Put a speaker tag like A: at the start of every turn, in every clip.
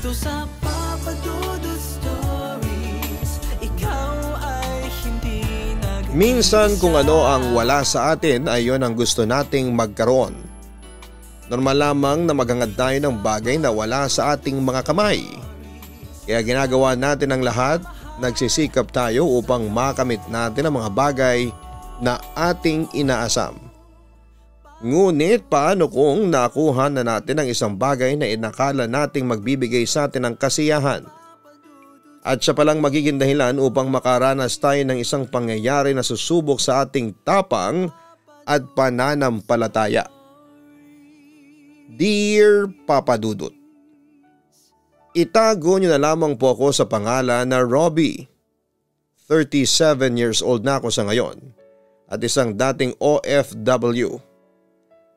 A: Dito sa Papadudu Stories, ikaw ay hindi nag-iisa.
B: Minsan kung ano ang wala sa atin ay yon ang gusto nating magkaroon. Normal lamang na maghangad tayo ng bagay na wala sa ating mga kamay. Kaya ginagawa natin ang lahat, nagsisikap tayo upang makamit natin ang mga bagay na ating inaasam. Ngunit paano kung nakuha na natin ang isang bagay na inakala nating magbibigay sa atin ng kasiyahan? At siya palang magiging dahilan upang makaranas tayo ng isang pangyayari na susubok sa ating tapang at pananampalataya. Dear Papa Dudut, itago niyo na lamang po ako sa pangalan na Robbie. 37 years old na ako sa ngayon at isang dating OFW.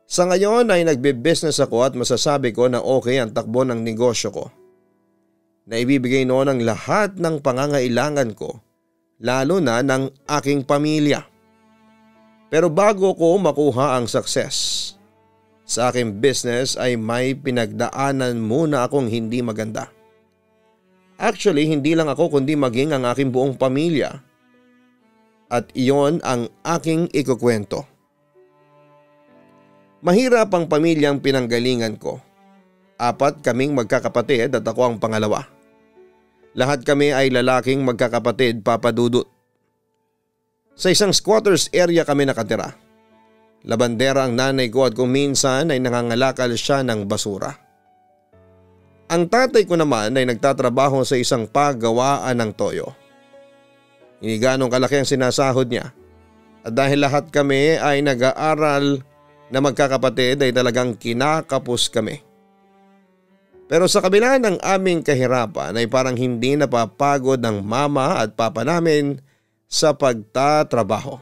B: Sa ngayon ay nagbe-business ako at masasabi ko na okay ang takbo ng negosyo ko. Naibibigay noon ang lahat ng pangangailangan ko, lalo na ng aking pamilya. Pero bago ko makuha ang success sa aking business ay may pinagdaanan muna akong hindi maganda. Actually, hindi lang ako kundi maging ang aking buong pamilya. At iyon ang aking ikukwento. Mahirap ang pamilyang pinanggalingan ko. 4 kaming magkakapatid at ako ang pangalawa. Lahat kami ay lalaking magkakapatid, Papa Dudut. Sa isang squatters area kami nakatira. Labandera ang nanay ko at kung minsan ay nangangalakal siya ng basura. Ang tatay ko naman ay nagtatrabaho sa isang paggawaan ng toyo. Hindi ganong kalaki ang sinasahod niya. At dahil lahat kami ay nag-aaral na magkakapatid ay talagang kinakapos kami. Pero sa kabila ng aming kahirapan ay parang hindi napapagod ng mama at papa namin sa pagtatrabaho.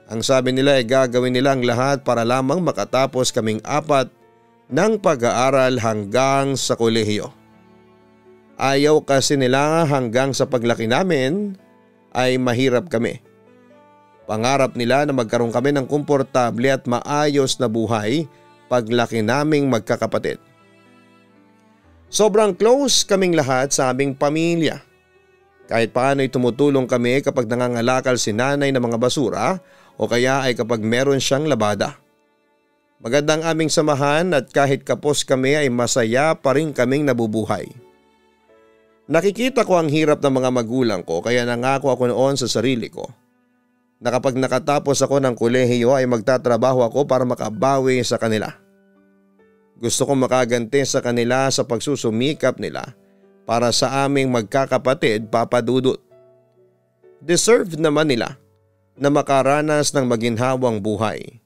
B: Ang sabi nila ay gagawin nila ang lahat para lamang makatapos kaming 4 ng pag-aaral hanggang sa kolehiyo. Ayaw kasi nila hanggang sa paglaki namin ay mahirap kami. Pangarap nila na magkaroon kami ng komportable at maayos na buhay paglaki naming magkakapatid. Sobrang close kaming lahat sa aming pamilya. Kahit paano ay tumutulong kami kapag nangangalakal si nanay ng mga basura o kaya ay kapag meron siyang labada. Magandang aming samahan at kahit kapos kami ay masaya pa rin kaming nabubuhay. Nakikita ko ang hirap ng mga magulang ko kaya nangako ako noon sa sarili ko na kapag nakatapos ako ng kolehiyo ay magtatrabaho ako para makabawi sa kanila. Gusto kong makaganti sa kanila sa pagsusumikap nila para sa aming magkakapatid, Papa Dudut. Deserve naman nila na makaranas ng maginhawang buhay.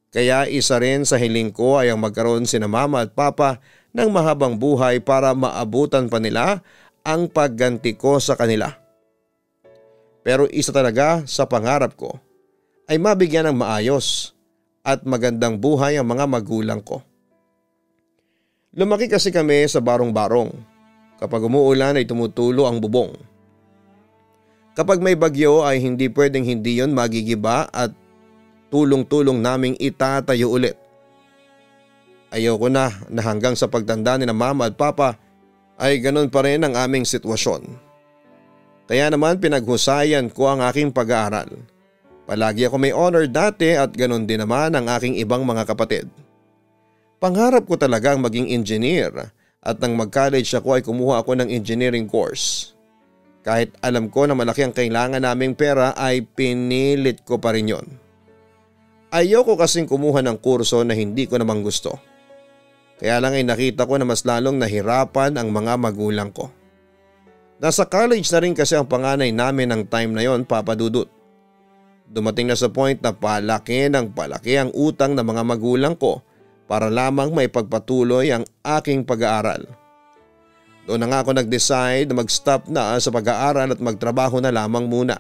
B: Kaya isa rin sa hiling ko ay ang magkaroon sina mama at papa ng mahabang buhay para maabutan pa nila ang pagganti ko sa kanila. Pero isa talaga sa pangarap ko ay mabigyan ng maayos at magandang buhay ang mga magulang ko. Lumaki kasi kami sa barong-barong. Kapag umuulan ay tumutulo ang bubong. Kapag may bagyo ay hindi pwedeng hindi yon magigiba at tulong-tulong naming itatayo ulit. Ayoko na hanggang sa pagtanda ni na mama at papa ay ganun pa rin ang aming sitwasyon. Kaya naman pinaghusayan ko ang aking pag-aaral. Palagi ako may honor dati at ganun din naman ang aking ibang mga kapatid. Pangarap ko talagang maging engineer at nang mag-college ako ay kumuha ako ng engineering course. Kahit alam ko na malaki ang kailangan naming pera ay pinilit ko pa rin yon. Ayoko kasing kumuha ng kurso na hindi ko namang gusto. Kaya lang ay nakita ko na mas lalong nahirapan ang mga magulang ko. Nasa college na rin kasi ang panganay namin ng time na yon, Papa Dudut. Dumating na sa point na palaki ang utang ng mga magulang ko para lamang may pagpatuloy ang aking pag-aaral. Doon na nga ako nag-decide na mag-stop na sa pag-aaral at magtrabaho na lamang muna.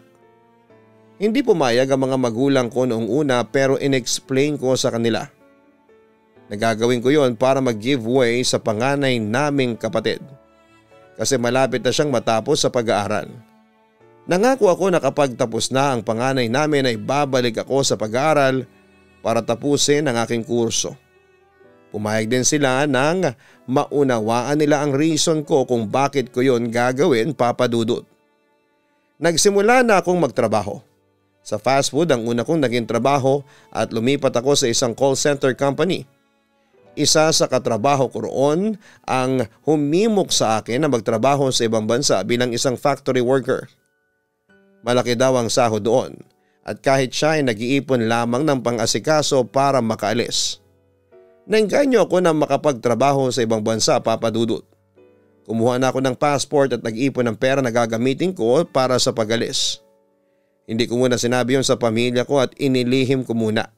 B: Hindi pumayag ang mga magulang ko noong una pero inexplain ko sa kanila. Nagagawin ko yon para mag-give way sa panganay naming kapatid. Kasi malapit na siyang matapos sa pag-aaral. Nangako ako na kapag tapos na ang panganay namin ay babalik ako sa pag-aaral para tapusin ang aking kurso. Pumayag din sila nang maunawaan nila ang reason ko kung bakit ko yon gagawin, Papa Dudut. Nagsimula na akong magtrabaho. Sa fast food ang una kong naging trabaho at lumipat ako sa isang call center company. Isa sa katrabaho ko roon ang humimok sa akin na magtrabaho sa ibang bansa bilang isang factory worker. Malaki daw ang sahod doon at kahit siya ay nag-iipon lamang ng pang-asikaso para makaalis. Naengganyo ako na makapagtrabaho sa ibang bansa, Papa Dudut. Kumuha na ako ng passport at nag-ipon ng pera na gagamitin ko para sa pag-alis. Hindi ko muna sinabi yon sa pamilya ko at inilihim ko muna.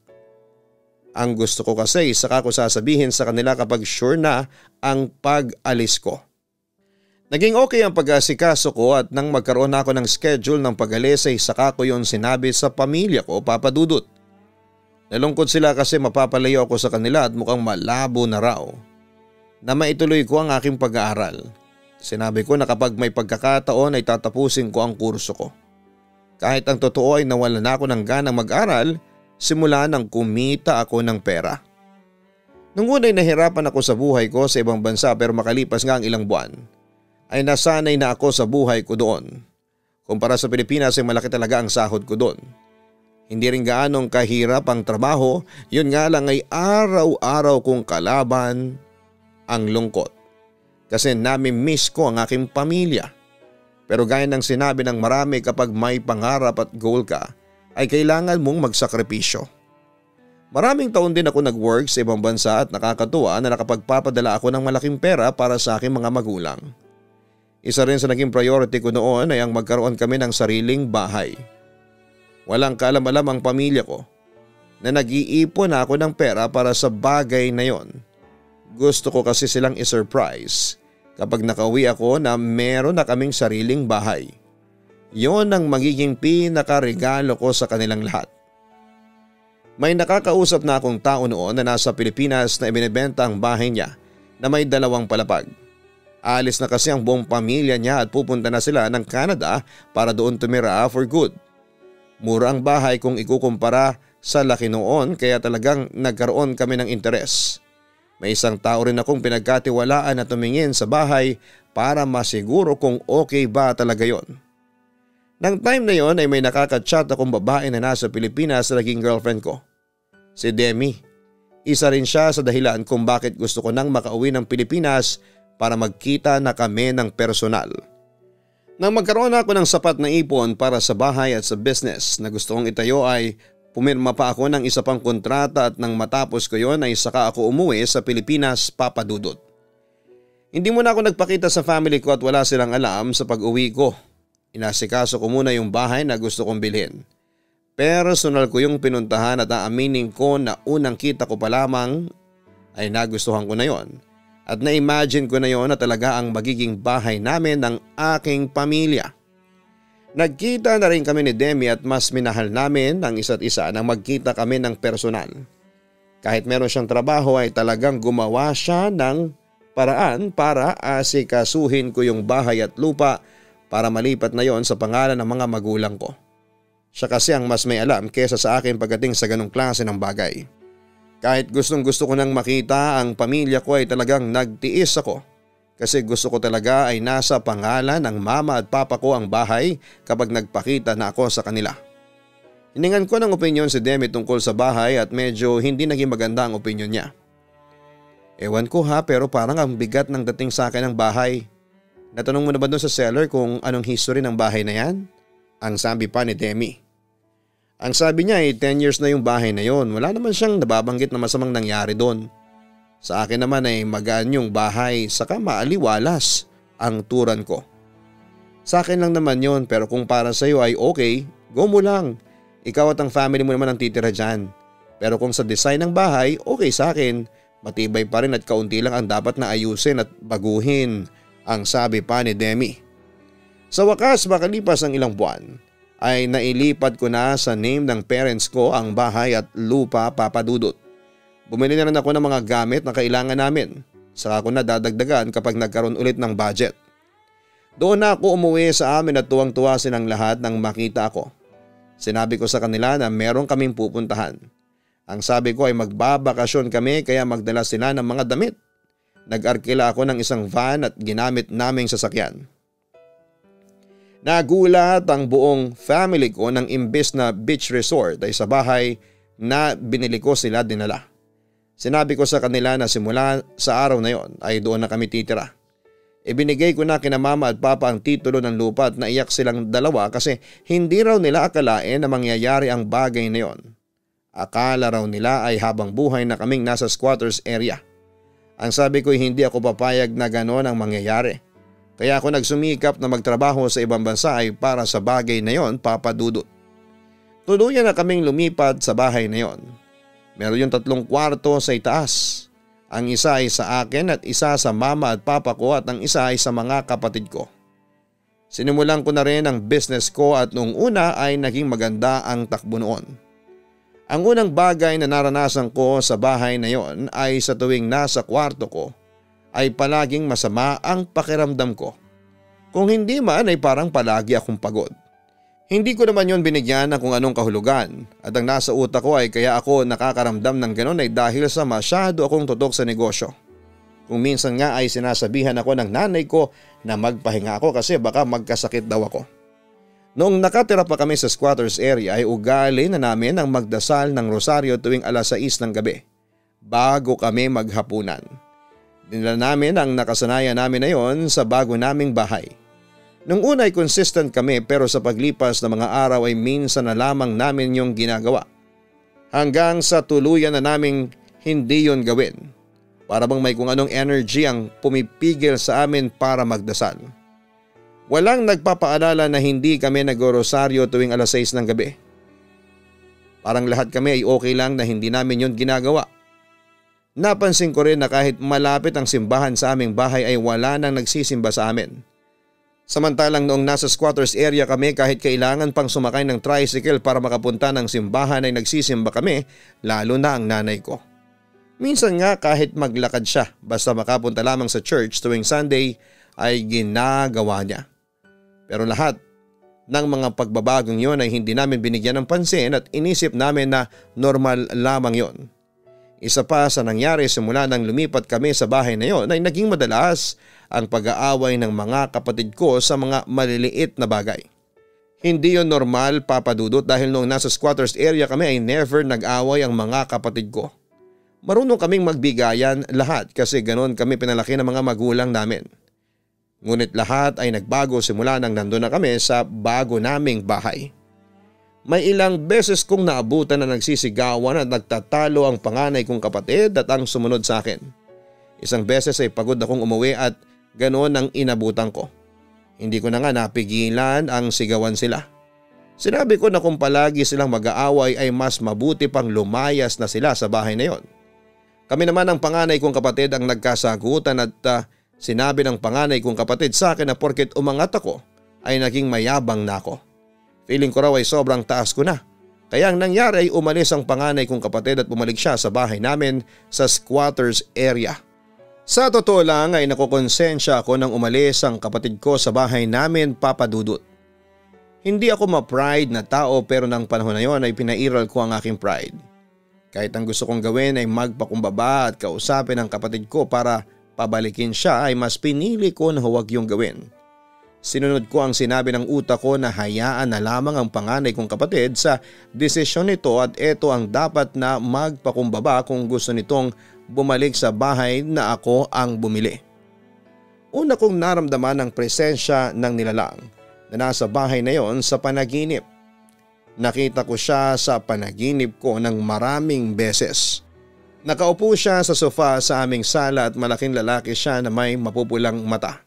B: Ang gusto ko kasi saka ko sasabihin sa kanila kapag sure na ang pag-alis ko. Naging okay ang pag-asikaso ko at nang magkaroon ako ng schedule ng pag-alis ay saka ko yon sinabi sa pamilya ko, Papa Dudut. Nalungkot sila kasi mapapalayo ako sa kanila at mukhang malabo na raw na maituloy ko ang aking pag-aaral. Sinabi ko na kapag may pagkakataon ay tatapusin ko ang kurso ko. Kahit ang totoo ay nawalan na ako ng ganang mag-aral simula nang kumita ako ng pera. Nung una ay nahirapan ako sa buhay ko sa ibang bansa pero makalipas nga ang ilang buwan ay nasanay na ako sa buhay ko doon. Kumpara sa Pilipinas ay malaki talaga ang sahod ko doon. Hindi rin gaanong kahirap ang trabaho, yun nga lang ay araw-araw kong kalaban ang lungkot. Kasi nami-miss ko ang aking pamilya. Pero gaya ng sinabi ng marami kapag may pangarap at goal ka, ay kailangan mong magsakripisyo. Maraming taon din ako nag-work sa ibang bansa at nakakatuwa na nakapagpapadala ako ng malaking pera para sa aking mga magulang. Isa rin sa naging priority ko noon ay ang magkaroon kami ng sariling bahay. Walang kaalam-alam ang pamilya ko na nag-iipon ako ng pera para sa bagay na yon. Gusto ko kasi silang i-surprise kapag nakauwi ako na meron na kaming sariling bahay. Yon ang magiging pinakaregalo ko sa kanilang lahat. May nakakausap na akong tao noon na nasa Pilipinas na ibinebenta ang bahay niya na may 2 palapag. Alis na kasi ang buong pamilya niya at pupunta na sila ng Canada para doon tumira for good. Mura ang bahay kung ikukumpara sa laki noon kaya talagang nagkaroon kami ng interes. May isang tao rin akong pinagkatiwalaan na tumingin sa bahay para masiguro kung okay ba talaga yon. Nang time na yon ay may nakaka-chat akong babae na nasa Pilipinas na naging girlfriend ko. Si Demi. Isa rin siya sa dahilan kung bakit gusto ko nang makauwi ng Pilipinas para magkita na kami ng personal. Nang magkaroon ako ng sapat na ipon para sa bahay at sa business na gusto kong itayo ay pumirma pa ako ng isa pang kontrata at nang matapos ko yon ay saka ako umuwi sa Pilipinas, Papa Dudut. Hindi muna ako nagpakita sa family ko at wala silang alam sa pag-uwi ko. Inasikaso ko muna yung bahay na gusto kong bilhin. Personal ko yung pinuntahan at aaminin ko na unang kita ko pa lamang ay nagustuhan ko na yon. At na-imagine ko na yon na talaga ang magiging bahay namin ng aking pamilya. Nagkita na rin kami ni Demi at mas minahal namin ang isa't isa nang magkita kami ng personal. Kahit meron siyang trabaho ay talagang gumawa siya ng paraan para asikasuhin ko yung bahay at lupa para malipat na yon sa pangalan ng mga magulang ko. Siya kasi ang mas may alam kesa sa akin pagdating sa ganong klase ng bagay. Kahit gustong gusto ko nang makita ang pamilya ko ay talagang nagtiis ako kasi gusto ko talaga ay nasa pangalan ng mama at papa ko ang bahay kapag nagpakita na ako sa kanila. Hiningan ko ng opinyon si Demi tungkol sa bahay at medyo hindi naging maganda ang opinyon niya. Ewan ko ha, pero parang ang bigat ng dating sa akin ng bahay. Natanong mo na ba doon sa seller kung anong history ng bahay na yan? Ang sabi pa ni Demi. Ang sabi niya ay 10 years na yung bahay na yon. Wala naman siyang nababanggit na masamang nangyari doon. Sa akin naman ay magaan yung bahay saka maaliwalas ang turan ko. Sa akin lang naman yon, pero kung para sa iyo ay okay, go mo lang. Ikaw at ang family mo naman ang titira dyan. Pero kung sa design ng bahay, okay sa akin. Matibay pa rin at kaunti lang ang dapat na ayusin at baguhin, ang sabi pa ni Demi. Sa wakas makalipas ang ilang buwan ay nailipat ko na sa name ng parents ko ang bahay at lupa, Papa Dudut. Bumili na rin ako ng mga gamit na kailangan namin. Saka ko na dadagdagan kapag nagkaroon ulit ng budget. Doon na ako umuwi sa amin at tuwang-tuwa silang lahat nang makita ako. Sinabi ko sa kanila na meron kaming pupuntahan. Ang sabi ko ay magbabakasyon kami kaya magdala sila ng mga damit. Nag-arkila ako ng isang van at ginamit naming sasakyan. Nagulat ang buong family ko nang imbes na beach resort ay sa bahay na binili ko sila dinala. Sinabi ko sa kanila na simula sa araw na yon ay doon na kami titira. Ibinigay ko na kina mama at papa ang titulo ng lupa at naiyak silang dalawa kasi hindi raw nila akalain na mangyayari ang bagay na yon. Akala raw nila ay habang buhay na kaming nasa squatters area. Ang sabi ko ay hindi ako papayag na gano'n ang mangyayari. Kaya ako nagsumikap na magtrabaho sa ibang bansa ay para sa bagay na yon, Papa Dudut. Tuluyan na kaming lumipat sa bahay na yon. Meron yung 3 kwarto sa itaas. Ang isa ay sa akin at isa sa mama at papa ko at ang isa ay sa mga kapatid ko. Sinimulan ko na rin ang business ko at noong una ay naging maganda ang takbo noon. Ang unang bagay na naranasan ko sa bahay na yon ay sa tuwing nasa kwarto ko ay palaging masama ang pakiramdam ko. Kung hindi man ay parang palagi akong pagod. Hindi ko naman yon binigyan ng kung anong kahulugan at ang nasa utak ko ay kaya ako nakakaramdam ng ganon ay dahil sa masyado akong tutok sa negosyo. Kung minsan nga ay sinasabihan ako ng nanay ko na magpahinga ako kasi baka magkasakit daw ako. Noong nakatira pa kami sa squatters area ay ugali na namin ang magdasal ng rosaryo tuwing 6:00 ng gabi bago kami maghapunan. Dinala namin ang nakasanayan namin na yon sa bago naming bahay. Nung una ay consistent kami pero sa paglipas ng mga araw ay minsan na lamang namin yung ginagawa. Hanggang sa tuluyan na naming hindi yon gawin. Para bang may kung anong energy ang pumipigil sa amin para magdasal. Walang nagpapaalala na hindi kami nag-rosaryo tuwing 6:00 ng gabi. Parang lahat kami ay okay lang na hindi namin yon ginagawa. Napansin ko rin na kahit malapit ang simbahan sa aming bahay ay wala nang nagsisimba sa amin. Samantalang noong nasa squatters area kami kahit kailangan pang sumakay ng tricycle para makapunta ng simbahan ay nagsisimba kami, lalo na ang nanay ko. Minsan nga kahit maglakad siya basta makapunta lamang sa church tuwing Sunday ay ginagawa niya. Pero lahat ng mga pagbabagong yon ay hindi namin binigyan ng pansin at inisip namin na normal lamang yon. Isa pa sa nangyari simula nang lumipat kami sa bahay na yon ay naging madalas ang pag-aaway ng mga kapatid ko sa mga maliliit na bagay. Hindi yon normal, Papa Dudut, dahil noong nasa squatters area kami ay never nag-away ang mga kapatid ko. Marunong kaming magbigayan lahat kasi ganoon kami pinalaki ng mga magulang namin. Ngunit lahat ay nagbago simula nang nandun na kami sa bago naming bahay. May ilang beses kong naabutan na nagsisigawan at nagtatalo ang panganay kong kapatid at ang sumunod sa akin. Isang beses ay pagod akong umuwi at ganoon ang inabutan ko. Hindi ko na nga napigilan ang sigawan sila. Sinabi ko na kung palagi silang mag-aaway ay mas mabuti pang lumayas na sila sa bahay na yon. Kami naman ang panganay kong kapatid ang nagkasagutan at sinabi ng panganay kong kapatid sa akin na porket umangat ako ay naging mayabang na ako. Feeling ko raw ay sobrang taas ko na. Kaya ang nangyari ay umalis ang panganay kong kapatid at bumalik siya sa bahay namin sa squatters area. Sa totoo lang ay nakukonsensya ako nang umalis ang kapatid ko sa bahay namin, Papa Dudut. Hindi ako ma-pride na tao pero ng panahon na yon ay pinairal ko ang aking pride. Kahit ang gusto kong gawin ay magpakumbaba at kausapin ang kapatid ko para pabalikin siya ay mas pinili ko na huwag yung gawin. Sinunod ko ang sinabi ng utak ko na hayaan na lamang ang panganay kong kapatid sa desisyon nito at ito ang dapat na magpakumbaba kung gusto nitong bumalik sa bahay na ako ang bumili. Una kong naramdaman ang presensya ng nilalang na nasa bahay na yon sa panaginip. Nakita ko siya sa panaginip ko ng maraming beses. Nakaupo siya sa sofa sa aming sala at malaking lalaki siya na may mapupulang mata.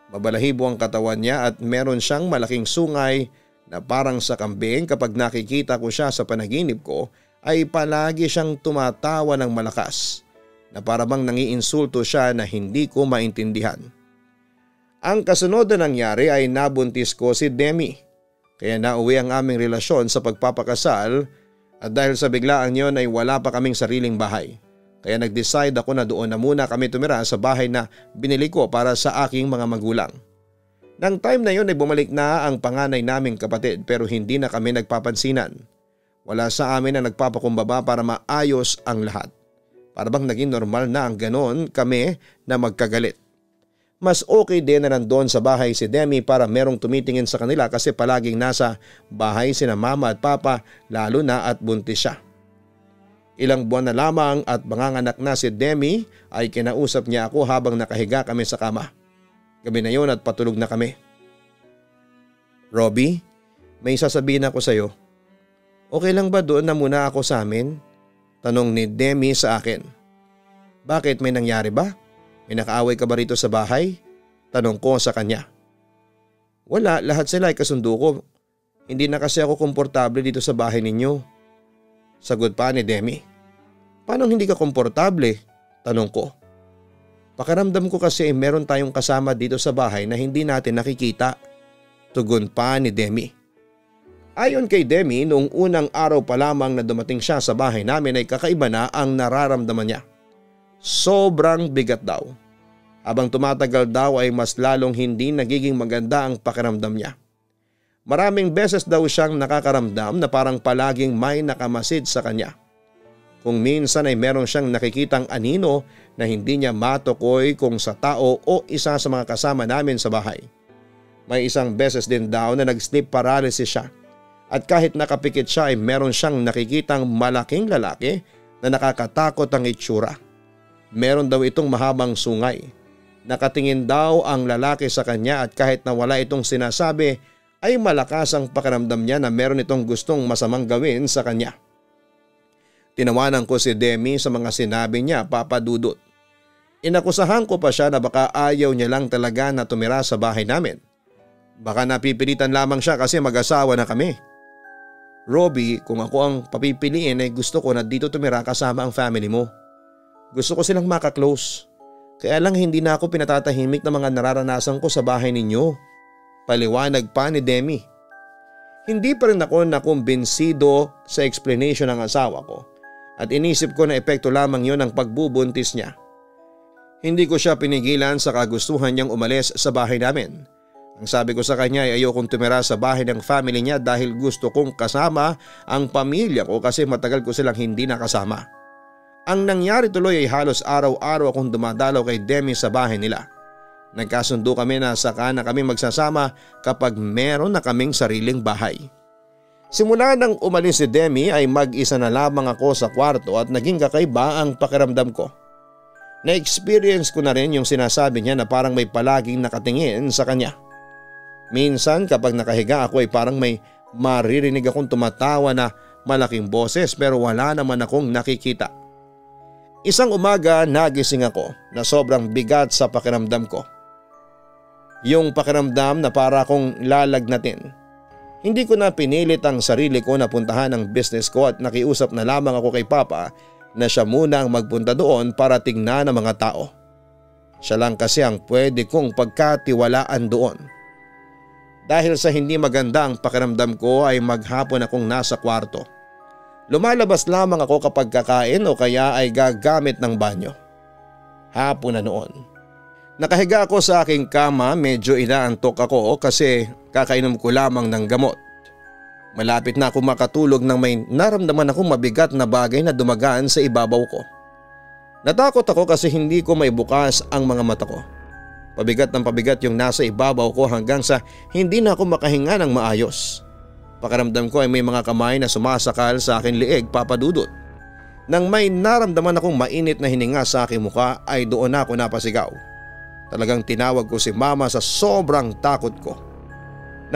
B: Mabalahibo ang katawan niya at meron siyang malaking sungay na parang sa kambing. Kapag nakikita ko siya sa panaginip ko ay palagi siyang tumatawa ng malakas na parabang nangiinsulto siya na hindi ko maintindihan. Ang kasunod na nangyari ay nabuntis ko si Demi kaya nauwi ang aming relasyon sa pagpapakasal at dahil sa biglaan yon ay wala pa kaming sariling bahay. Kaya nag-decide ako na doon na muna kami tumira sa bahay na binili ko para sa aking mga magulang. Nang time na yon ay bumalik na ang panganay naming kapatid pero hindi na kami nagpapansinan. Wala sa amin na nagpapakumbaba para maayos ang lahat. Para bang naging normal na ang ganon kami na magkagalit. Mas okay din na nandoon sa bahay si Demi para merong tumitingin sa kanila kasi palaging nasa bahay sina mama at papa lalo na at buntis siya. Ilang buwan na lamang at manganganak na si Demi ay kinausap niya ako habang nakahiga kami sa kama. Gabi na yun at patulog na kami. Robbie, may sasabihin ako sa iyo. Okay lang ba doon na muna ako sa amin? Tanong ni Demi sa akin. Bakit, may nangyari ba? May nakaaway ka ba rito sa bahay? Tanong ko sa kanya. Wala, lahat sila ay kasundo ko. Hindi na kasi ako komportable dito sa bahay ninyo. Sagot pa ni Demi. Paano hindi ka komportable? Tanong ko. Pakiramdam ko kasi meron tayong kasama dito sa bahay na hindi natin nakikita. Tugon pa ni Demi. Ayon kay Demi, noong unang araw pa lamang na dumating siya sa bahay namin ay kakaiba na ang nararamdaman niya. Sobrang bigat daw. Habang tumatagal daw ay mas lalong hindi nagiging maganda ang pakiramdam niya. Maraming beses daw siyang nakakaramdam na parang palaging may nakamasid sa kanya. Kung minsan ay meron siyang nakikitang anino na hindi niya matukoy kung sa tao o isa sa mga kasama namin sa bahay. May isang beses din daw na nag-sleep paralysis siya. At kahit nakapikit siya ay meron siyang nakikitang malaking lalaki na nakakatakot ang itsura. Meron daw itong mahabang sungay. Nakatingin daw ang lalaki sa kanya at kahit na wala itong sinasabi ay malakas ang pakiramdam niya na meron itong gustong masamang gawin sa kanya. Tinawanan ko si Demi sa mga sinabi niya, Papa Dudut. Inakusahan ko pa siya na baka ayaw niya lang talaga na tumira sa bahay namin. Baka napipilitan lamang siya kasi mag-asawa na kami. Robbie, kung ako ang papipiliin ay gusto ko na dito tumira kasama ang family mo. Gusto ko silang makaklose. Kaya lang hindi na ako pinatatahimik ng mga nararanasan ko sa bahay ninyo. Paliwanag pa ni Demi. Hindi pa rin ako nakumbinsido sa explanation ng asawa ko at inisip ko na epekto lamang yon ng pagbubuntis niya. Hindi ko siya pinigilan sa kagustuhan niyang umalis sa bahay namin. Ang sabi ko sa kanya ay ayokong tumira sa bahay ng family niya dahil gusto kong kasama ang pamilya ko kasi matagal ko silang hindi nakasama. Ang nangyari tuloy ay halos araw-araw akong dumadalaw kay Demi sa bahay nila. Nagkasundo kami na saka na kami magsasama kapag meron na kaming sariling bahay. Simula nang umalis si Demi ay mag-isa na lamang ako sa kwarto at naging kakaiba ang pakiramdam ko. Na-experience ko na rin yung sinasabi niya na parang may palaging nakatingin sa kanya. Minsan kapag nakahiga ako ay parang may maririnig akong tumatawa na malaking boses pero wala naman akong nakikita. Isang umaga nagising ako na sobrang bigat sa pakiramdam ko. Yung pakiramdam na para akong lalagnatin. Hindi ko na pinilit ang sarili ko na puntahan ang business ko at nakiusap na lamang ako kay Papa na siya muna ang magpunta doon para tingnan ang mga tao. Siya lang kasi ang pwede kong pagkatiwalaan doon. Dahil sa hindi maganda ang pakiramdam ko ay maghapon akong nasa kwarto. Lumalabas lamang ako kapag kakain o kaya ay gagamit ng banyo. Hapon na noon. Nakahiga ako sa aking kama, medyo inaantok ako kasi kakainom ko lamang ng gamot. Malapit na ako makatulog nang may naramdaman akong mabigat na bagay na dumagaan sa ibabaw ko. Natakot ako kasi hindi ko may bukas ang mga mata ko. Pabigat ng pabigat yung nasa ibabaw ko hanggang sa hindi na ako makahinga ng maayos. Pakiramdam ko ay may mga kamay na sumasakal sa aking liig, Papa Dudut. Nang may naramdaman akong mainit na hininga sa aking muka ay doon ako napasigaw. Talagang tinawag ko si Mama sa sobrang takot ko.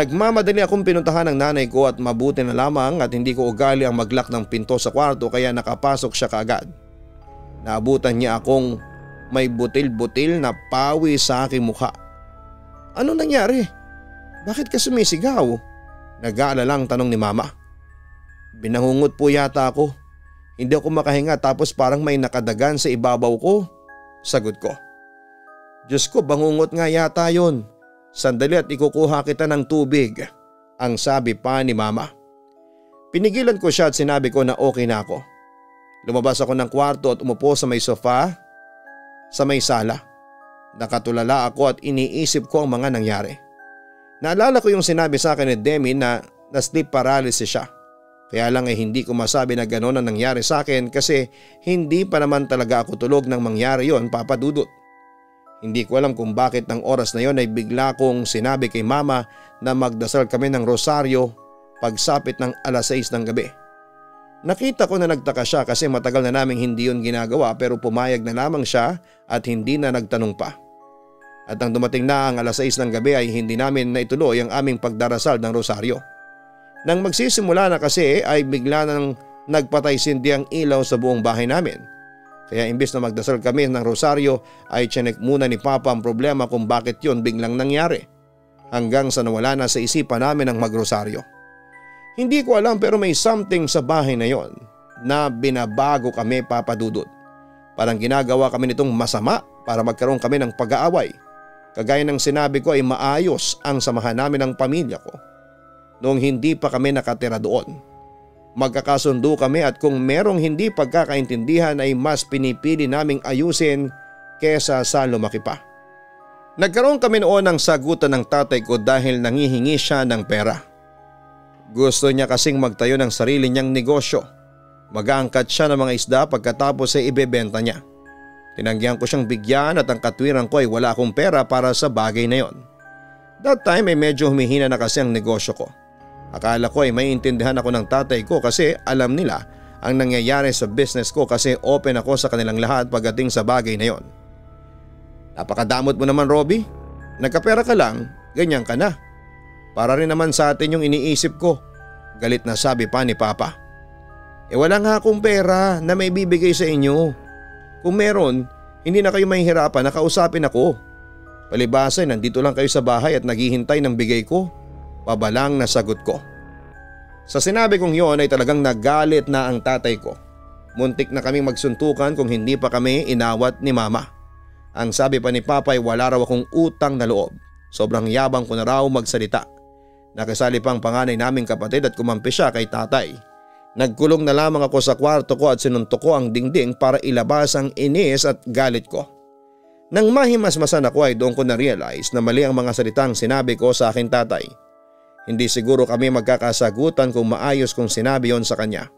B: Nagmamadali akong pinuntahan ng nanay ko at mabuti na lamang at hindi ko ugali ang maglock ng pinto sa kwarto kaya nakapasok siya kaagad. Naabutan niya akong may butil-butil na pawi sa aking mukha. Ano nangyari? Bakit ka sumisigaw? Nag-aalalang tanong ni Mama. Binangungot po yata ako. Hindi ako makahinga tapos parang may nakadagan sa ibabaw ko. Sagot ko. Diyos ko, bangungot nga yata yon. Sandali at ikukuha kita ng tubig. Ang sabi pa ni Mama. Pinigilan ko siya at sinabi ko na okay na ako. Lumabas ako ng kwarto at umupo sa may sofa sa may sala. Nakatulala ako at iniisip ko ang mga nangyari. Naalala ko yung sinabi sa akin ni Demi na sleep paralysis siya. Kaya lang ay hindi ko masabi na gano'n ang nangyari sa akin kasi hindi pa naman talaga ako tulog nang mangyari yon, Papa Dudut. Hindi ko alam kung bakit ng oras na yon ay bigla kong sinabi kay Mama na magdasal kami ng rosaryo pagsapit ng 6:00 ng gabi. Nakita ko na nagtaka siya kasi matagal na naming hindi yon ginagawa pero pumayag na lamang siya at hindi na nagtanong pa. At nang dumating na ang 6:00 ng gabi ay hindi namin naituloy ang aming pagdarasal ng rosaryo. Nang magsisimula na kasi ay bigla nang nagpatay sindi ang ilaw sa buong bahay namin. Kaya imbes na magdasal kami ng rosaryo ay tiyanek muna ni Papa ang problema kung bakit yon biglang nangyari. Hanggang sa nawala na sa isipan namin ang magrosaryo. Hindi ko alam pero may something sa bahay na yon na binabago kami, Papa Dudut. Parang ginagawa kami nitong masama para magkaroon kami ng pag-aaway. Kagaya ng sinabi ko ay maayos ang samahan namin ng pamilya ko noong hindi pa kami nakatira doon. Magkakasundo kami at kung merong hindi pagkakaintindihan ay mas pinipili naming ayusin kesa sa lumaki pa. Nagkaroon kami noon ng sagutan ng tatay ko dahil nangihingi siya ng pera. Gusto niya kasing magtayo ng sarili niyang negosyo. Mag-aangkat siya ng mga isda pagkatapos ay ibebenta niya. Tinanggihan ko siyang bigyan at ang katwiran ko ay wala akong pera para sa bagay na yon. That time ay medyo humihina na kasi ang negosyo ko. Akala ko ay maiintindihan ako ng tatay ko kasi alam nila ang nangyayari sa business ko kasi open ako sa kanilang lahat pagdating sa bagay na yon. Napakadamot mo naman, Robby. Nagkapera ka lang, ganyan ka na. Para rin naman sa atin yung iniisip ko. Galit na sabi pa ni Papa. Wala nga akong pera na may bibigay sa inyo. Kung meron, hindi na kayo mahihirapan na kausapin ako. Palibasa nandito lang kayo sa bahay at naghihintay ng bigay ko. Pabalang na sagot ko. Sa sinabi kong yon ay talagang nagalit na ang tatay ko. Muntik na kaming magsuntukan kung hindi pa kami inawat ni Mama. Ang sabi pa ni Papa ay wala raw akong utang na loob. Sobrang yabang ko na raw magsalita. Nakasali pang panganay naming kapatid at kumampi siya kay tatay. Nagkulong na lamang ako sa kwarto ko at sinuntok ko ang dingding para ilabas ang inis at galit ko. Nang mahimasmasan ako ay doon ko na-realize na mali ang mga salitang sinabi ko sa aking tatay. Hindi siguro kami magkakasagutan kung maayos kong sinabi yon sa kanya.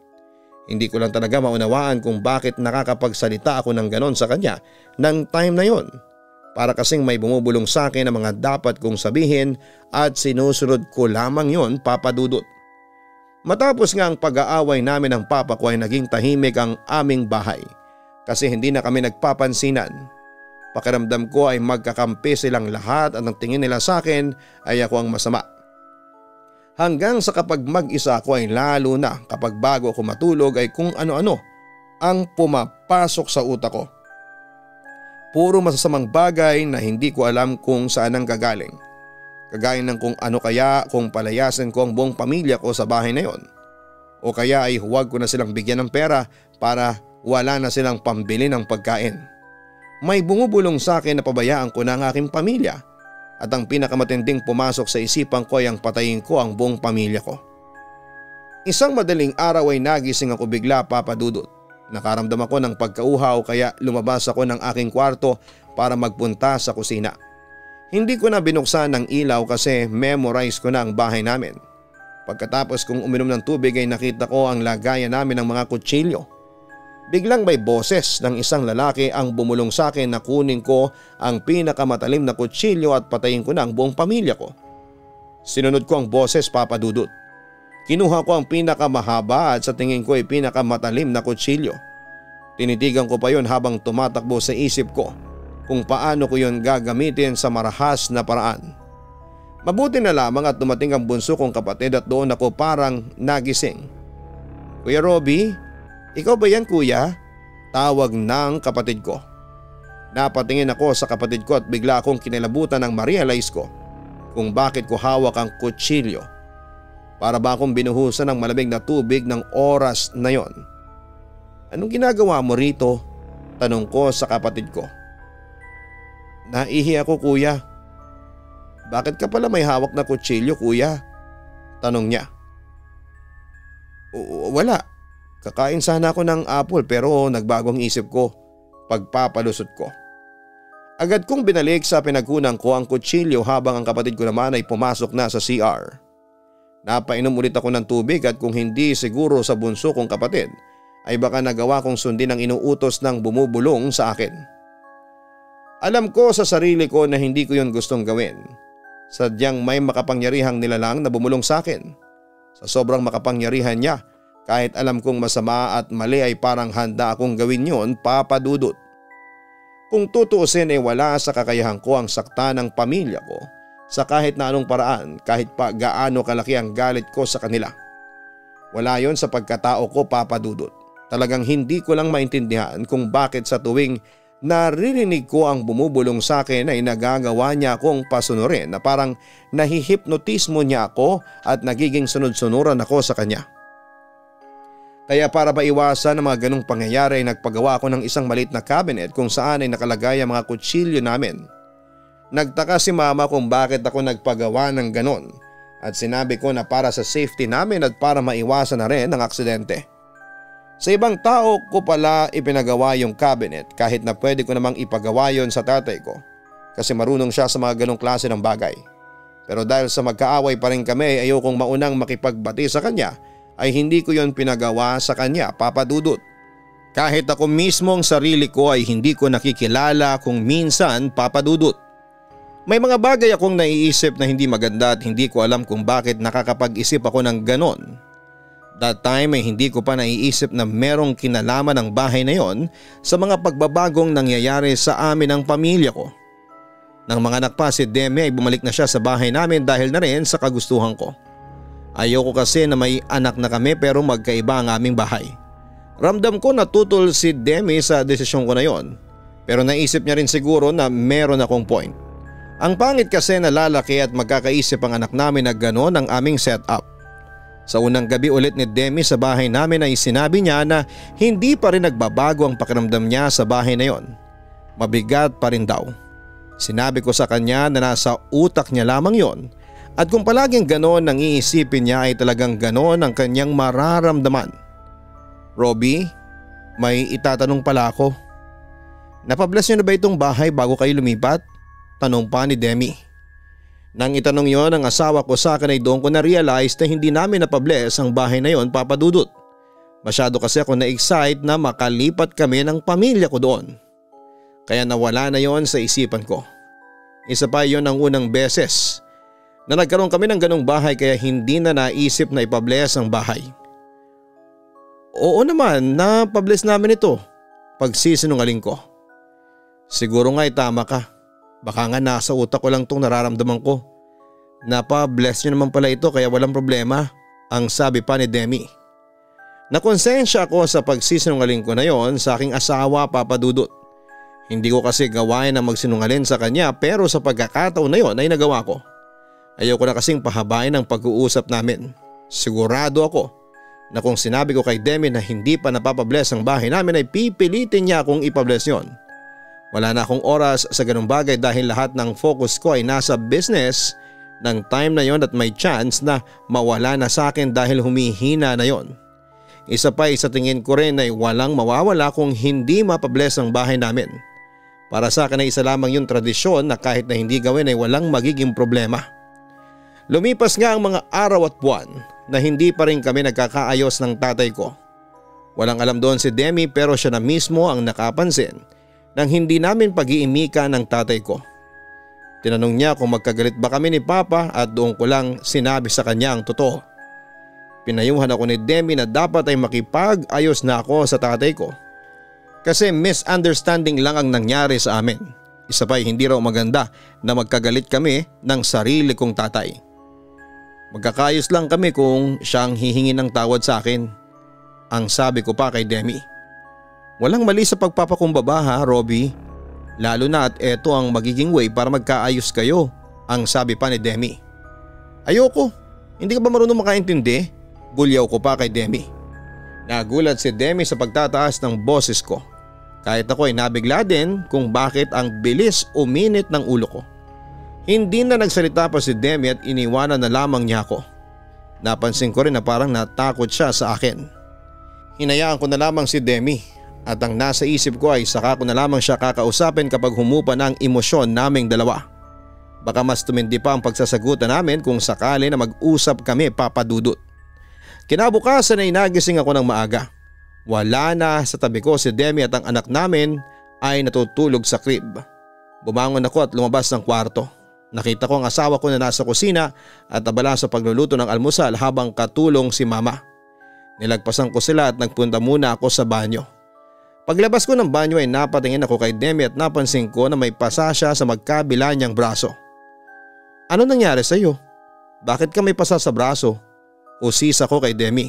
B: Hindi ko lang talaga maunawaan kung bakit nakakapagsalita ako ng ganon sa kanya ng time na yon. Para kasing may bumubulong sa akin ang mga dapat kong sabihin at sinusunod ko lamang yon, Papa Dudut. Matapos nga ang pag-aaway namin ng papa ko ay naging tahimik ang aming bahay kasi hindi na kami nagpapansinan. Pakiramdam ko ay magkakampi silang lahat at ang tingin nila sa akin ay ako ang masama. Hanggang sa kapag mag-isa ako ay lalo na kapag bago ako matulog ay kung ano-ano ang pumapasok sa utak ko. Puro masasamang bagay na hindi ko alam kung saan ang gagaling. Kagaya ng kung ano kaya kung palayasin ko ang buong pamilya ko sa bahay na yon. O kaya ay huwag ko na silang bigyan ng pera para wala na silang pambili ng pagkain. May bumubulong sa akin na pabayaan ko na ang aking pamilya. At ang pinakamatinding pumasok sa isipan ko ay ang patayin ko ang buong pamilya ko. Isang madaling araw ay nagising ako bigla, Papa Dudut. Nakaramdam ako ng pagkauhaw kaya lumabas ako ng aking kwarto para magpunta sa kusina. Hindi ko na binuksan ng ilaw kasi memorize ko na ang bahay namin. Pagkatapos kong uminom ng tubig ay nakita ko ang lagayan namin ng mga kutsilyo. Biglang may boses ng isang lalaki ang bumulong sa akin na kunin ko ang pinakamatalim na kutsilyo at patayin ko na ang buong pamilya ko. Sinunod ko ang boses, Papa Dudut. Kinuha ko ang pinakamahaba at sa tingin ko ay pinakamatalim na kutsilyo. Tinitigan ko pa yon habang tumatakbo sa isip ko kung paano ko yon gagamitin sa marahas na paraan. Mabuti na lamang at dumating ang bunso kong kapatid at doon ako parang nagising. Kuya Robby, ikaw ba yan kuya? Tawag ng kapatid ko. Napatingin ako sa kapatid ko at bigla akong kinilabutan nang ma-realize ko kung bakit ko hawak ang kutsilyo. Para ba akong binuhusan ng malamig na tubig ng oras na yon? Anong ginagawa mo rito? Tanong ko sa kapatid ko. Naihi ako kuya. Bakit ka pala may hawak na kutsilyo kuya? Tanong niya. Wala. Kakain sana ako ng apple pero nagbagong isip ko. Pagpapalusot ko. Agad kong binalik sa pinagkunan ko ang kutsilyo habang ang kapatid ko naman ay pumasok na sa CR. Napainom ulit ako ng tubig at kung hindi siguro sa bunso kong kapatid ay baka nagawa kong sundin ang inuutos ng bumubulong sa akin. Alam ko sa sarili ko na hindi ko yun gustong gawin. Sadyang may makapangyarihang nilalang na bumulong sa akin. Sa sobrang makapangyarihan niya, kahit alam kong masama at mali ay parang handa akong gawin yon, Papa Dudut. Kung tutuusin ay wala sa kakayahan ko ang sakta ng pamilya ko sa kahit na anong paraan, kahit pa gaano kalaki ang galit ko sa kanila. Wala yon sa pagkatao ko, Papa Dudut. Talagang hindi ko lang maintindihan kung bakit sa tuwing naririnig ko ang bumubulong sa akin ay nagagawa niya akong pasunurin na parang nahihipnotismo niya ako at nagiging sunod-sunuran ako sa kanya. Kaya para maiwasan ang mga ganong pangyayari ay nagpagawa ako ng isang maliit na cabinet kung saan ay nakalagay ang mga kutsilyo namin. Nagtaka si mama kung bakit ako nagpagawa ng ganon at sinabi ko na para sa safety namin at para maiwasan na rin ang aksidente. Sa ibang tao ko pala ipinagawa yung cabinet kahit na pwede ko namang ipagawa yon sa tatay ko kasi marunong siya sa mga ganong klase ng bagay. Pero dahil sa magkaaway pa rin kami, ayokong maunang makipagbati sa kanya ay hindi ko yon pinagawa sa kanya, Papa Dudut. Kahit ako mismong sarili ko ay hindi ko nakikilala kung minsan, Papa Dudut. May mga bagay akong naiisip na hindi maganda at hindi ko alam kung bakit nakakapag-isip ako ng ganon. That time ay hindi ko pa naiisip na merong kinalaman ang bahay na yon sa mga pagbabagong nangyayari sa amin ng pamilya ko. Nang mga anak pa si Demi ay bumalik na siya sa bahay namin dahil na rin sa kagustuhan ko. Ayoko kasi na may anak na kami pero magkaiba ang aming bahay. Ramdam ko natutol si Demi sa desisyon ko na yon pero naisip niya rin siguro na meron akong point. Ang pangit kasi na lalaki at magkakaisip ang anak namin na ganon ang aming setup. Sa unang gabi ulit ni Demi sa bahay namin ay sinabi niya na hindi pa rin nagbabago ang pakiramdam niya sa bahay na yon. Mabigat pa rin daw. Sinabi ko sa kanya na nasa utak niya lamang yon at kung palaging ganon ang iisipin niya ay talagang ganon ang kanyang mararamdaman. Robbie, may itatanong pala ako. Napabless niyo na ba itong bahay bago kayo lumipat? Tanong pa ni Demi. Nang itanong yon ang asawa ko sa akin ay doon ko na-realize na hindi namin napabless ang bahay na yon, Papa Dudut. Masyado kasi ako na-excite na makalipat kami ng pamilya ko doon. Kaya nawala na yon sa isipan ko. Isa pa yon ang unang beses na nagkaroon kami ng ganong bahay kaya hindi na naisip na ipabless ang bahay. Oo naman, napabless namin ito. Pagsisinungaling ko. Siguro nga ay tama ka. Baka nga nasa utak ko lang itong nararamdaman ko. Napa-bless nyo naman pala ito kaya walang problema, ang sabi pa ni Demi. Nakonsensya ako sa pagsisinungaling ko na yon sa aking asawa, Papa Dudut. Hindi ko kasi gawain na magsinungaling sa kanya pero sa pagkakataon na yon ay nagawa ko. Ayoko na kasing pahabain ang pag-uusap namin. Sigurado ako na kung sinabi ko kay Demi na hindi pa napapabless ang bahay namin ay pipilitin niya akong ipabless yon. Wala na akong oras sa ganung bagay dahil lahat ng focus ko ay nasa business ng time na yon at may chance na mawala na sa akin dahil humihina na yon. Isa pa sa tingin ko rin ay walang mawawala kung hindi mapabless ang bahay namin. Para sa akin ay isa lamang yung tradisyon na kahit na hindi gawin ay walang magiging problema. Lumipas nga ang mga araw at buwan na hindi pa rin kami nagkakaayos ng tatay ko. Walang alam doon si Demi pero siya na mismo ang nakapansin nang hindi namin pag-iimika ng tatay ko. Tinanong niya kung magkagalit ba kami ni Papa at doon ko lang sinabi sa kanya ang totoo. Pinayuhan ako ni Demi na dapat ay makipag-ayos na ako sa tatay ko. Kasi misunderstanding lang ang nangyari sa amin. Isa pa hindi raw maganda na magkagalit kami ng sarili kong tatay. Magkakayos lang kami kung siyang hihingi ng tawad sa akin. Ang sabi ko pa kay Demi. Walang mali sa pagpapakumbaba ha, Robbie. Lalo na at eto ang magiging way para magkaayos kayo, ang sabi pa ni Demi. Ayoko, hindi ka ba marunong makaintindi? Bulyaw ko pa kay Demi. Nagulat si Demi sa pagtataas ng boses ko. Kahit ako ay nabigla din kung bakit ang bilis uminit ng ulo ko. Hindi na nagsalita pa si Demi at iniwanan na lamang niya ako. Napansin ko rin na parang natakot siya sa akin. Hinayaan ko na lamang si Demi. At ang nasa isip ko ay saka ko na lamang siya kakausapin kapag humupa na ang emosyon naming dalawa. Baka mas tumindi pa ang pagsasagutan namin kung sakali na mag-usap kami, Papa Dudut. Kinabukasan ay nagising ako ng maaga. Wala na sa tabi ko si Demi at ang anak namin ay natutulog sa crib. Bumangon ako at lumabas ng kwarto. Nakita ko ang asawa ko na nasa kusina at abala sa pagluluto ng almusal habang katulong si mama. Nilagpasan ko sila at nagpunta muna ako sa banyo. Paglabas ko ng banyo ay napatingin ako kay Demi at napansin ko na may pasa siya sa magkabila niyang braso. Ano nangyari sa iyo? Bakit ka may pasa sa braso? Usis ako kay Demi.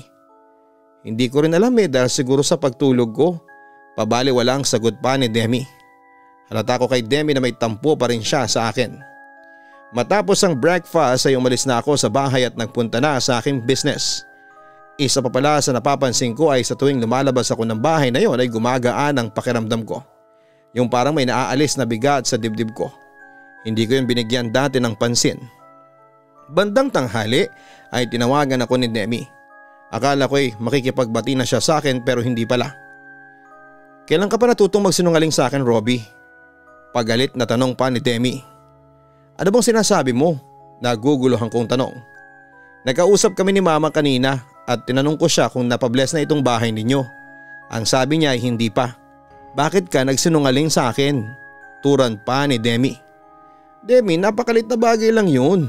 B: Hindi ko rin alam dahil siguro sa pagtulog ko. Pabali walang sagot pa ni Demi. Halata ko kay Demi na may tampo pa rin siya sa akin. Matapos ang breakfast ay umalis na ako sa bahay at nagpunta na sa aking business. Isa pa pala sa napapansin ko ay sa tuwing lumalabas ako ng bahay na yon ay gumagaan ang pakiramdam ko. Yung parang may naaalis na bigat sa dibdib ko. Hindi ko yung binigyan dati ng pansin. Bandang tanghali ay tinawagan ako ni Demi. Akala ko ay makikipagbati na siya sa akin pero hindi pala. Kailan ka pa natutong magsinungaling sa akin, Robbie? Pagalit na tanong pa ni Demi. Ano bang sinasabi mo? Naguguluhan kong tanong. Nagkausap kami ni Mama kanina at tinanong ko siya kung napabless na itong bahay ninyo. Ang sabi niya ay hindi pa. Bakit ka nagsinungaling sa akin? Turan pa ni Demi. Demi, napakalit na bagay lang yun.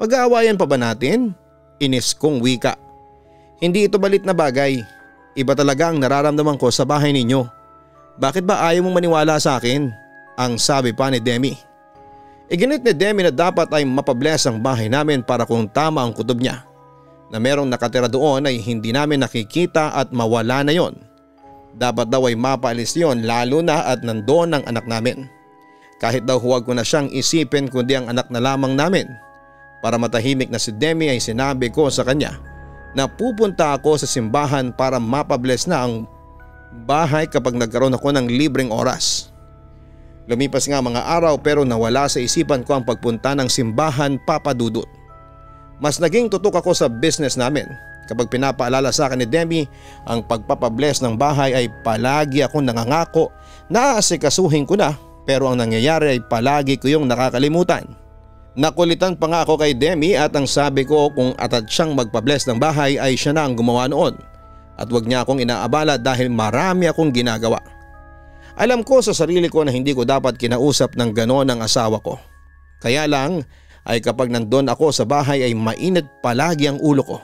B: Pag-aawayan pa ba natin? Inis kong wika. Hindi ito balit na bagay. Iba talaga ang nararamdaman ko sa bahay ninyo. Bakit ba ayaw mong maniwala sa akin? Ang sabi pa ni Demi. Iginit ni Demi na dapat ay mapabless ang bahay namin para kung tama ang kutob niya. Na merong nakatira doon ay hindi namin nakikita at mawala na yon. Dapat daw ay mapaalis yon lalo na at nandoon ang anak namin. Kahit daw huwag ko na siyang isipin kundi ang anak na lamang namin. Para matahimik na si Demi ay sinabi ko sa kanya na pupunta ako sa simbahan para mapabless na ang bahay kapag nagkaroon ako ng libreng oras. Lumipas nga mga araw pero nawala sa isipan ko ang pagpunta ng simbahan, Papa Dudut. Mas naging tutok ako sa business namin. Kapag pinapaalala sa akin ni Demi ang pagpapabless ng bahay ay palagi akong nangangako na aasikasuhin ko na pero ang nangyayari ay palagi ko yung nakakalimutan. Nakulitan pa nga ako kay Demi at ang sabi ko kung atad siyang magpabless ng bahay ay siya na ang gumawa noon at wag niya akong inaabala dahil marami akong ginagawa. Alam ko sa sarili ko na hindi ko dapat kinausap ng ganon ang asawa ko. Kaya lang ay kapag nandun ako sa bahay ay mainit palagi ang ulo ko.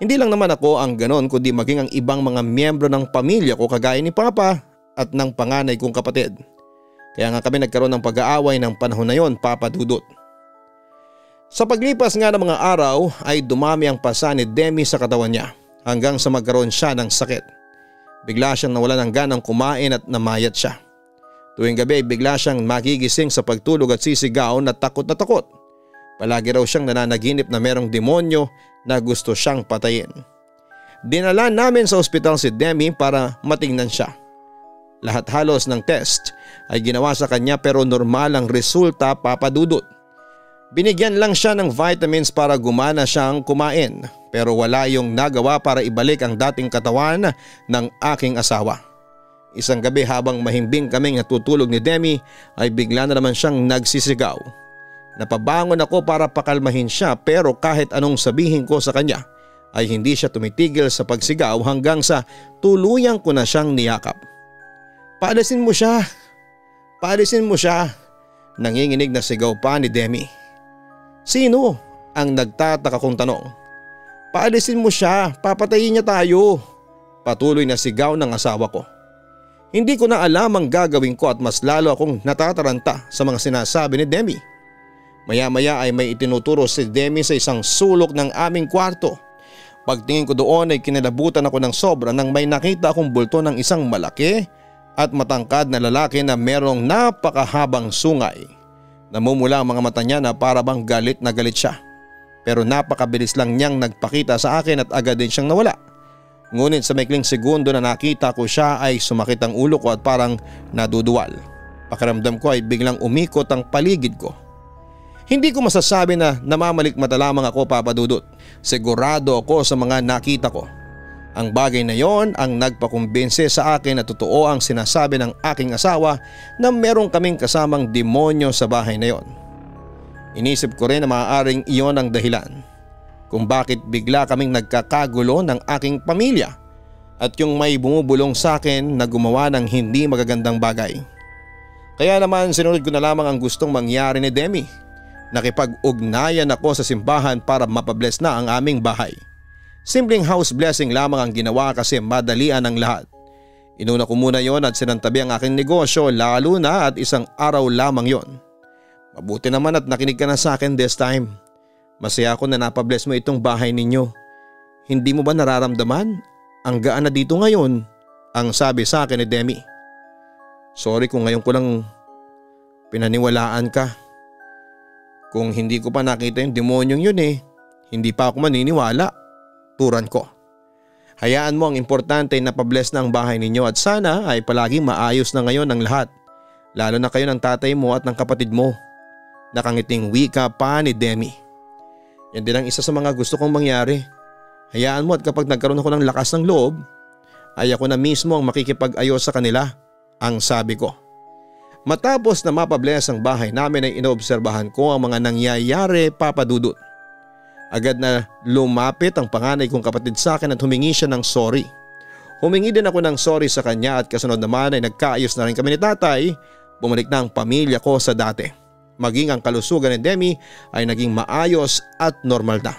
B: Hindi lang naman ako ang ganon kundi maging ang ibang mga miyembro ng pamilya ko kagaya ni Papa at ng panganay kong kapatid. Kaya nga kami nagkaroon ng pag-aaway ng panahon na yon, Papa Dudut. Sa paglipas nga ng mga araw ay dumami ang pasa ni Demi sa katawan niya hanggang sa magkaroon siya ng sakit. Bigla siyang nawalan ng ganang kumain at namayat siya. Tuwing gabi ay bigla siyang magigising sa pagtulog at sisigaw na takot na takot. Palagi raw siyang nananaginip na merong demonyo na gusto siyang patayin. Dinala namin sa ospital si Demi para matingnan siya. Lahat halos ng test ay ginawa sa kanya pero normal ang resulta, Papa Dudut. Binigyan lang siya ng vitamins para gumana siyang kumain pero wala yung nagawa para ibalik ang dating katawan ng aking asawa. Isang gabi habang mahimbing kaming natutulog ni Demi ay bigla na naman siyang nagsisigaw. Napabangon ako para pakalmahin siya pero kahit anong sabihin ko sa kanya ay hindi siya tumitigil sa pagsigaw hanggang sa tuluyang ko na siyang niyakap. Paalisin mo siya! Paalisin mo siya! Nanginginig na sigaw pa ni Demi. Sino? Ang nagtataka kong tanong. Paalisin mo siya, papatayin niya tayo. Patuloy na sigaw ng asawa ko. Hindi ko na alam ang gagawin ko at mas lalo akong natataranta sa mga sinasabi ni Demi. Maya-maya ay may itinuturo si Demi sa isang sulok ng aming kwarto. Pagtingin ko doon ay kinalabutan ako ng sobra nang may nakita akong bulto ng isang malaki at matangkad na lalaki na merong napakahabang sungay. Namumula ang mga mata niya na para bang galit na galit siya. Pero napakabilis lang niyang nagpakita sa akin at agad din siyang nawala. Ngunit sa maikling segundo na nakita ko siya ay sumakit ang ulo ko at parang naduduwal. Pakiramdam ko ay biglang umikot ang paligid ko. Hindi ko masasabi na namamalikmata lamang ako, Papa Dudut. Sigurado ako sa mga nakita ko. Ang bagay na yon ang nagpakumbinse sa akin na totoo ang sinasabi ng aking asawa na meron kaming kasamang demonyo sa bahay na yon. Inisip ko rin na maaaring iyon ang dahilan kung bakit bigla kaming nagkakagulo ng aking pamilya at yung may bumubulong sa akin na gumawa ng hindi magagandang bagay. Kaya naman sinunod ko na lamang ang gustong mangyari ni Demi. Nakipag-ugnayan ako sa simbahan para mapabless na ang aming bahay. Simpleng house blessing lamang ang ginawa kasi madalian ang lahat. Inuna ko muna yon at sinantabi ang aking negosyo lalo na at isang araw lamang yon. Mabuti naman at nakinig ka na sa akin this time. Masaya ako na napabless mo itong bahay ninyo. Hindi mo ba nararamdaman? Ang gaan na dito ngayon, ang sabi sa akin ni Demi. Sorry kung ngayon ko lang pinaniwalaan ka. Kung hindi ko pa nakita yung demonyong yun hindi pa ako maniniwala. Turan ko. Hayaan mo, ang importante na pabless na ang bahay ninyo at sana ay palaging maayos na ngayon ang lahat. Lalo na kayo ng tatay mo at ng kapatid mo. Nakangiting wika pa ni Demi. Yan din ang isa sa mga gusto kong mangyari. Hayaan mo at kapag nagkaroon ako ng lakas ng loob, ay ako na mismo ang makikipag-ayos sa kanila, ang sabi ko. Matapos na mapabless ang bahay namin ay inoobserbahan ko ang mga nangyayari, Papa Dudut. Agad na lumapit ang panganay kong kapatid sa akin at humingi siya ng sorry. Humingi din ako ng sorry sa kanya at kasunod naman ay nagkaayos na rin kami ni tatay. Bumalik na ang pamilya ko sa dati. Maging ang kalusugan ni Demi ay naging maayos at normal na.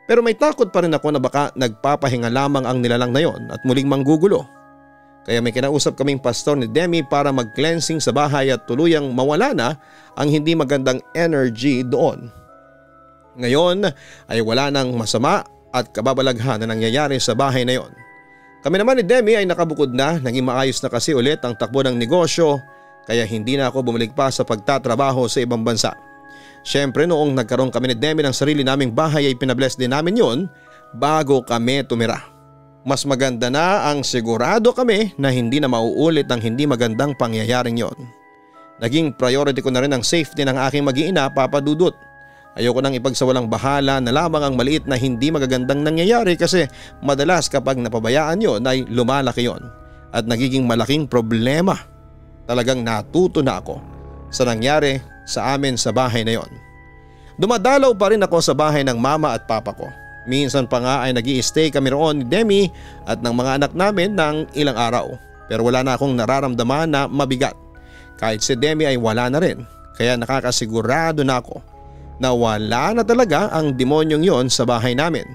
B: Pero may takot pa rin ako na baka nagpapahinga lamang ang nilalang na yon at muling manggugulo. Kaya may kinausap kaming pastor ni Demi para mag-cleansing sa bahay at tuluyang mawala na ang hindi magandang energy doon. Ngayon ay wala nang masama at kababalaghan na nangyayari sa bahay na yon. Kami naman ni Demi ay nakabukod na, naging maayos na kasi ulit ang takbo ng negosyo. Kaya hindi na ako bumalik pa sa pagtatrabaho sa ibang bansa. Siyempre noong nagkaroon kami ni Demi ng sarili naming bahay ay pinabless din namin yon bago kami tumira. Mas maganda na ang sigurado kami na hindi na mauulit ang hindi magandang pangyayaring yon. Naging priority ko na rin ang safety ng aking mag-iina, Papa Dudut. Ayoko nang ipagsawalang bahala na lamang ang maliit na hindi magagandang nangyayari kasi madalas kapag napabayaan yon ay lumalaki yon at nagiging malaking problema. Talagang natuto na ako sa nangyari sa amin sa bahay na yon. Dumadalaw pa rin ako sa bahay ng mama at papa ko. Minsan pa nga ay nag-i-stay kami roon ni Demi at ng mga anak namin ng ilang araw. Pero wala na akong nararamdaman na mabigat. Kahit si Demi ay wala na rin. Kaya nakakasigurado na ako na wala na talaga ang demonyong yon sa bahay namin.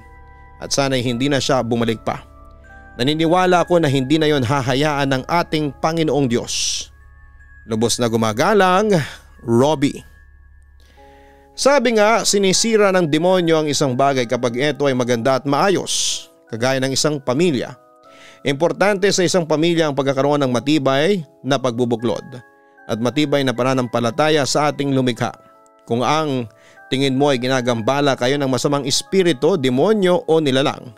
B: At sana'y hindi na siya bumalik pa. Naniniwala ako na hindi na yon hahayaan ng ating Panginoong Diyos. Lubos na gumagalang, Robbie. Sabi nga, sinisira ng demonyo ang isang bagay kapag ito ay maganda at maayos, kagaya ng isang pamilya. Importante sa isang pamilya ang pagkakaroon ng matibay na pagbubuklod at matibay na pananampalataya sa ating lumikha. Kung ang tingin mo ay ginagambala kayo ng masamang espiritu, demonyo o nilalang,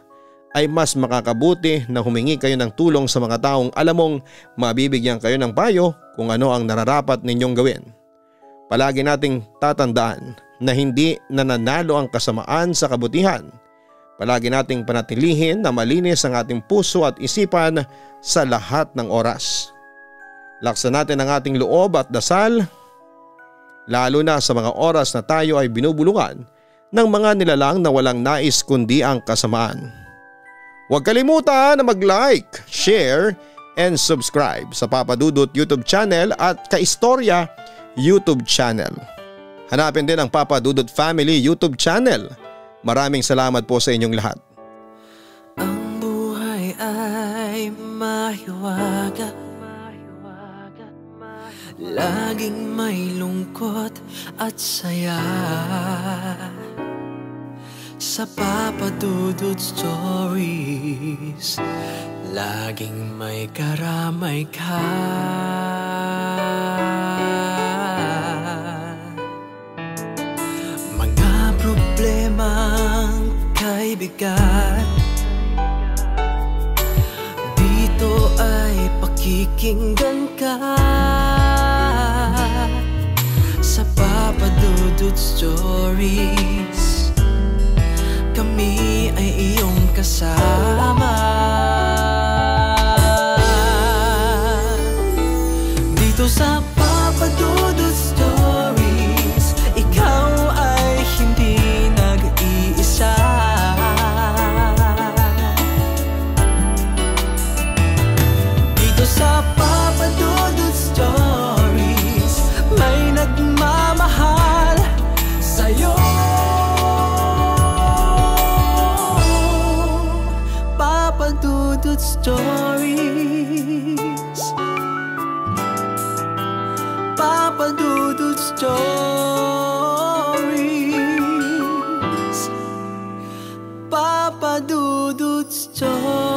B: ay mas makakabuti na humingi kayo ng tulong sa mga taong alam mong mabibigyan kayo ng payo kung ano ang nararapat ninyong gawin. Palagi nating tatandaan na hindi nananalo ang kasamaan sa kabutihan. Palagi nating panatilihin na malinis ang ating puso at isipan sa lahat ng oras. Laksan natin ang ating loob at dasal, lalo na sa mga oras na tayo ay binubulungan ng mga nilalang na walang nais kundi ang kasamaan. Huwag kalimutan na mag-like, share, and subscribe sa Papa Dudut YouTube channel at Kaistorya YouTube channel. Hanapin din ang Papa Dudut Family YouTube channel. Maraming salamat po sa inyong lahat.
A: Ang buhay ay mahiwaga, laging may lungkot at saya. Sa Papa Dudut Stories, laging may karamay ka. Mga problemang kaibigan, dito ay pakikinggan ka. Sa Papa Dudut Stories, kami ay iyong kasama. Dito sa Papa Dudut Stories, ikaw Stories. Papa Dudut Stories.